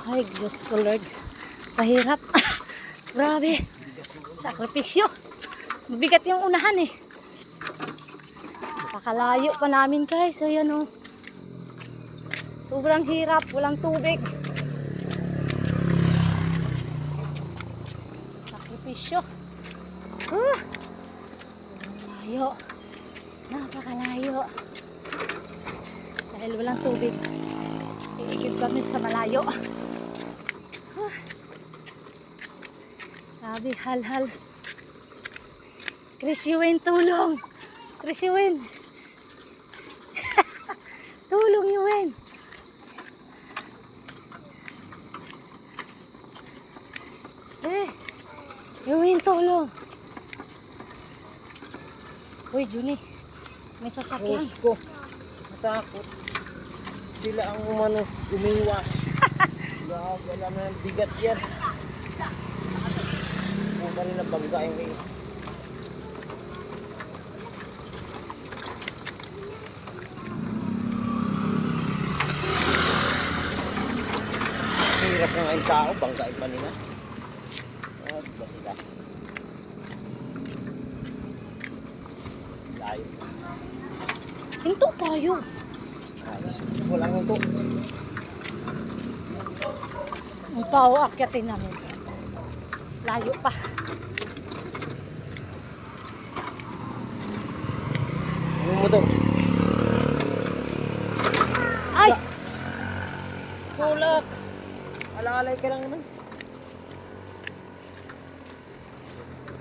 Ay, Diyos ko Lord. Pahirap. Grabe. Sakripisyo. Mabigat yung unahan eh. Napakalayo pa namin guys. Ayan o. Sobrang hirap. Walang tubig. Sakripisyo. Layo. Napakalayo. Dahil walang tubig. Iigib kami sa malayo. Sabi, hal-hal. Chris Yuen, tulong. Chris Yuen. Tulong, Yuen. Yuen, tulong. Uy, Juni. May sasakyan. Ko. Natakot. Sila ang umano, umiwas. Wala na ng bigat yan. Kung kanina banggain kayo. Hirap na nga yung tao, banggain pa nila. Ba sila? Layo. Hinto tayo. Walang hinto. Ang pao akyatin namin. Layo pa. Ano mo to? Ay! Tulak! Alalay ka lang naman.